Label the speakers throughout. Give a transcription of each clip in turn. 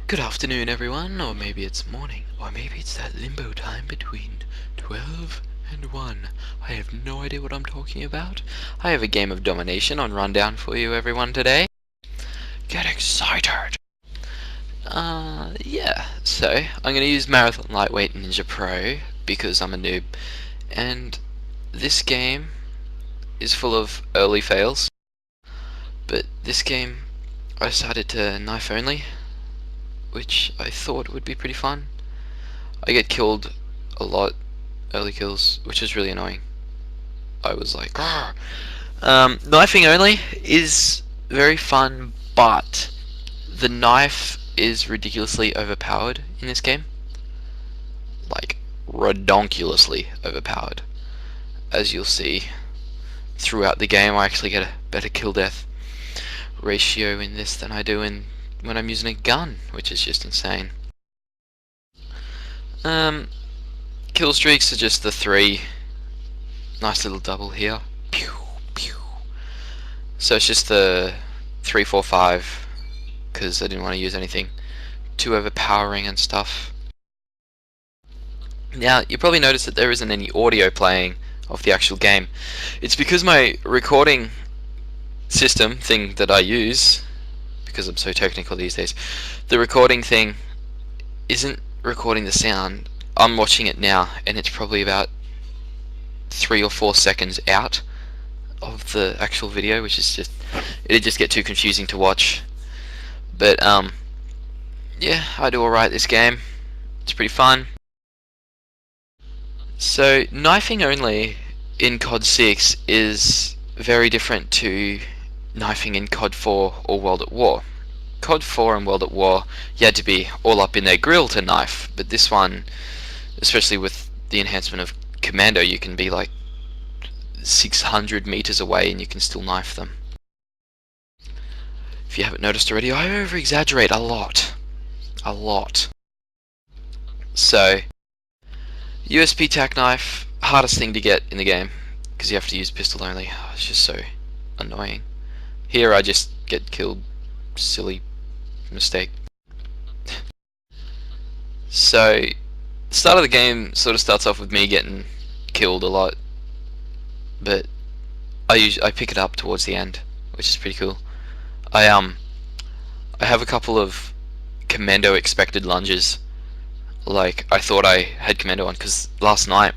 Speaker 1: Good afternoon, everyone, or maybe it's morning, or maybe it's that limbo time between 12 and 1. I have no idea what I'm talking about. I have a game of Domination on rundown for you, everyone, today. Get excited! Yeah, so I'm going to use Marathon Lightweight Ninja Pro because I'm a noob, and this game is full of early fails, but this game I decided to knife only, which I thought would be pretty fun. I get killed a lot, early kills, which is really annoying. I was like, knifing only is very fun, but the knife is ridiculously overpowered in this game. Like, redonkulously overpowered. As you'll see throughout the game, I actually get a better kill death ratio in this than I do when I'm using a gun, which is just insane. Kill streaks are just the 3. Nice little double here. Pew, pew. So it's just the 3, 4, 5, because I didn't want to use anything too overpowering and stuff. Now, you probably noticed that there isn't any audio playing of the actual game. It's because my recording system thing that I use, because I'm so technical these days, the recording thing isn't recording the sound. I'm watching it now, and it's probably about 3 or 4 seconds out of the actual video, which is it'd just get too confusing to watch. But yeah, I do alright this game. It's pretty fun. So knifing only in COD 6 is very different to knifing in COD 4 or World at War. COD 4 and World at War, you had to be all up in their grill to knife, but this one, especially with the enhancement of Commando, you can be like 600 meters away and you can still knife them. If you haven't noticed already, I over-exaggerate a lot. A lot. So, USP tack knife, hardest thing to get in the game, because you have to use pistol only. Oh, it's just so annoying. Here I just get killed. Silly mistake. So, the start of the game sort of starts off with me getting killed a lot, but I pick it up towards the end, which is pretty cool. I have a couple of Commando expected lunges. Like, I thought I had Commando on because last night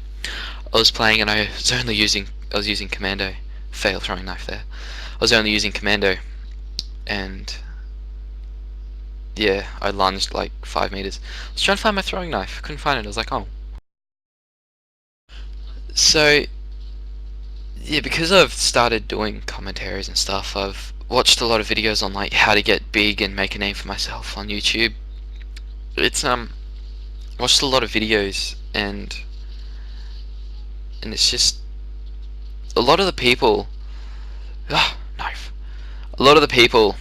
Speaker 1: I was playing and I was using Commando. Fail throwing knife there. I was only using Commando, and yeah, I lunged like 5 meters. I was trying to find my throwing knife, couldn't find it. I was like, oh. So yeah, because I've started doing commentaries and stuff, I've watched a lot of videos on like how to get big and make a name for myself on YouTube. It's watched a lot of videos, and it's just a lot of the people knife. A lot of the people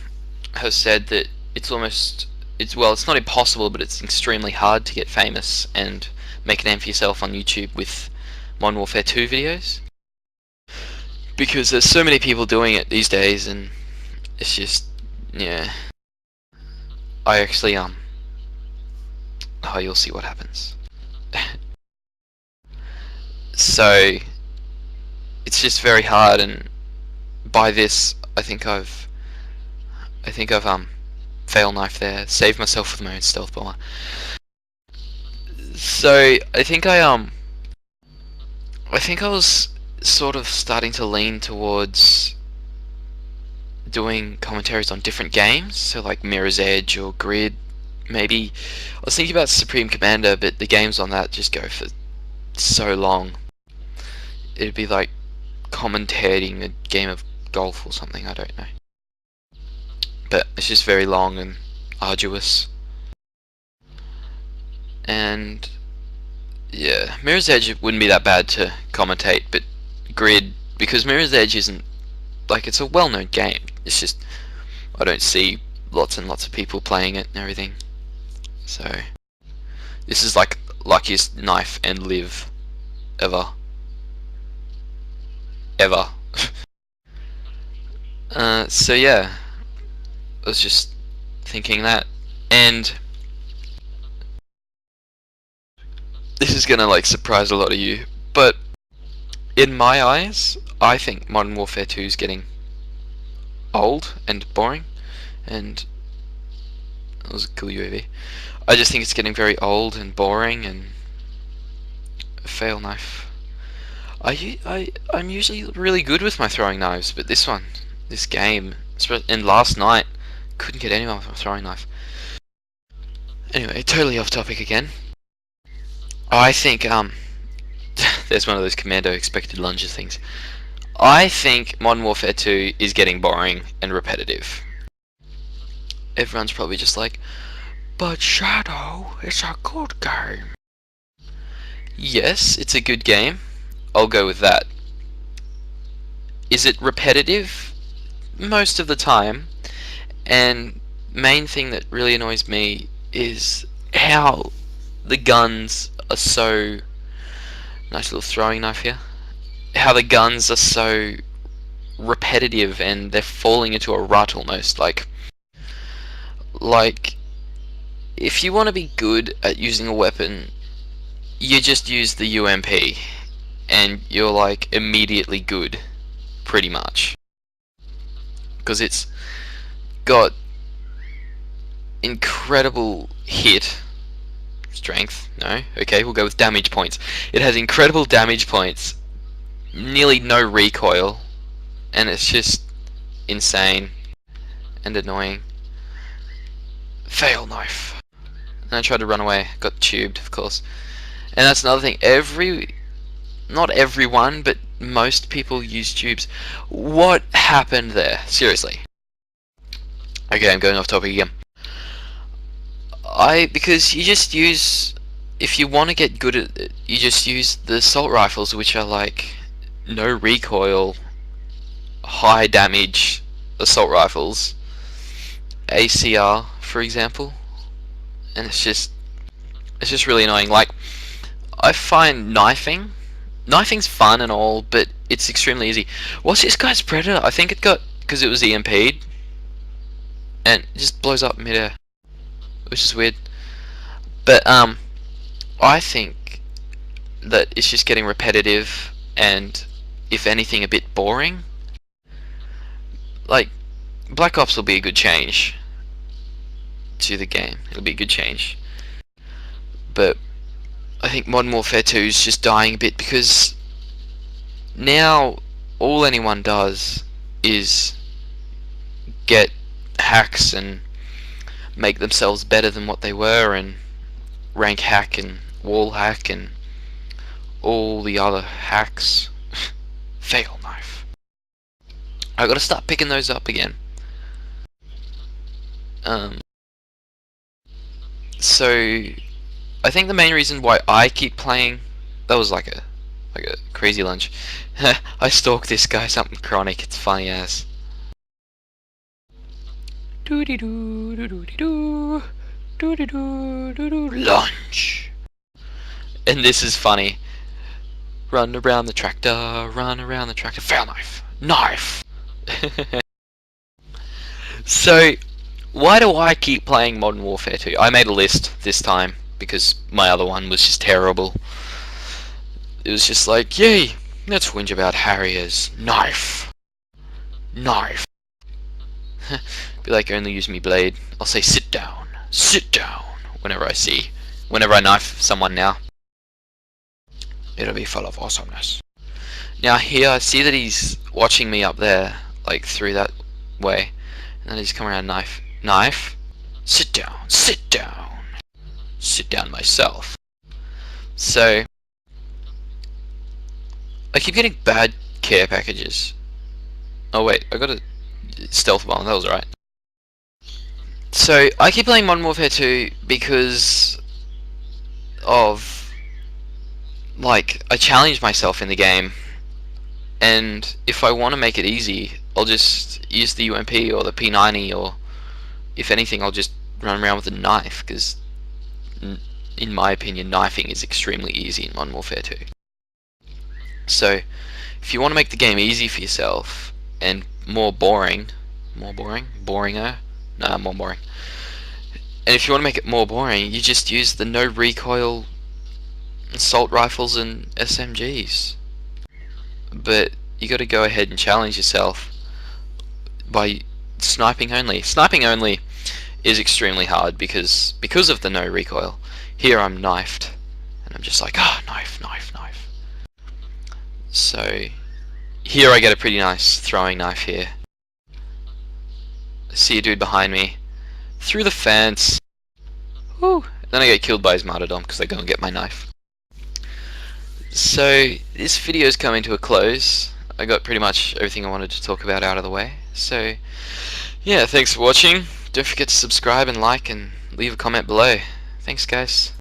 Speaker 1: have said that it's not impossible, but it's extremely hard to get famous and make a name for yourself on YouTube with Modern Warfare 2 videos, because there's so many people doing it these days, and it's just, yeah. I actually oh, you'll see what happens. So it's just very hard, and by this I think I've fail knife there, saved myself with my own stealth bomber. So I think I was sort of starting to lean towards doing commentaries on different games, so like Mirror's Edge or Grid. Maybe I was thinking about Supreme Commander, but the games on that just go for so long. It'd be like commentating a game of golf or something, I don't know. But it's just very long and arduous. And yeah, Mirror's Edge wouldn't be that bad to commentate, but Grid, because Mirror's Edge isn't, like, it's a well-known game. It's just I don't see lots and lots of people playing it and everything. So this is like luckiest knife and live ever. So yeah, I was just thinking that, and this is gonna like surprise a lot of you, but in my eyes, I think Modern Warfare 2 is getting old and boring, and that was a cool UAV. I just think it's getting very old and boring and fail knife. I'm usually really good with my throwing knives, but this game, and last night, couldn't get anyone with my throwing knife. Anyway, totally off topic again. I think there's one of those commando expected lunges things. I think Modern Warfare 2 is getting boring and repetitive. Everyone's probably just like, but Shadow, it's a good game. Yes, it's a good game. I'll go with that. Is it repetitive? Most of the time. And main thing that really annoys me is how the guns are so... Nice little throwing knife here. How the guns are so repetitive and they're falling into a rut almost. Like if you want to be good at using a weapon, you just use the UMP and you're like immediately good, pretty much, because it's got incredible hit strength. No, okay, we'll go with damage points. It has incredible damage points, nearly no recoil, and it's just insane and annoying. Fail knife. And I tried to run away, got tubed, of course. And that's another thing. Not everyone, but most people use tubes. What happened there? Seriously. Okay, I'm going off topic again. Because you just use, if you want to get good at it, you just use the assault rifles, which are like no recoil, high damage assault rifles. ACR, for example. And it's just really annoying. Like, I find knifing's fun and all, but it's extremely easy. What's this guy's Predator? I think it got, because it was EMP'd, and it just blows up midair, which is weird. But I think that it's just getting repetitive and, if anything, a bit boring. Like, Black Ops will be a good change to the game. It'll be a good change. But I think Modern Warfare 2 is just dying a bit, because now all anyone does is get hacks and make themselves better than what they were, and rank hack and wall hack and all the other hacks. Fail knife. I gotta start picking those up again. So I think the main reason why I keep playing, that was like a crazy lunge. I stalk this guy, something chronic, it's funny as. Lunge. And this is funny. Run around the tractor, fail knife. Knife. So why do I keep playing Modern Warfare 2? I made a list this time because my other one was just terrible. It was just like, yay, let's whinge about Harriers. Knife. Knife. Be like, only use me blade. I'll say sit down. Sit down. Whenever I knife someone now. It'll be full of awesomeness. Now here, I see that he's watching me up there, like through that way. And then he's come around, knife. Knife. Sit down. Sit down. Sit down myself. So I keep getting bad care packages. Oh wait, I got a stealth bomb, that was alright. So I keep playing Modern Warfare 2 because of, like, I challenge myself in the game, and if I want to make it easy, I'll just use the UMP or the P90, or if anything I'll just run around with a knife, because in my opinion knifing is extremely easy in Modern Warfare 2. So if you want to make the game easy for yourself and more boring, more boring, and if you want to make it more boring, you just use the no recoil assault rifles and SMGs. But you got to go ahead and challenge yourself by sniping only. Sniping only is extremely hard because of the no recoil. Here I'm knifed, and I'm just like, ah, knife, knife, knife. So here I get a pretty nice throwing knife here. I see a dude behind me, through the fence. Woo! Then I get killed by his martyrdom because I go and get my knife. So this video is coming to a close. I got pretty much everything I wanted to talk about out of the way. So yeah, thanks for watching. Don't forget to subscribe and like and leave a comment below. Thanks guys.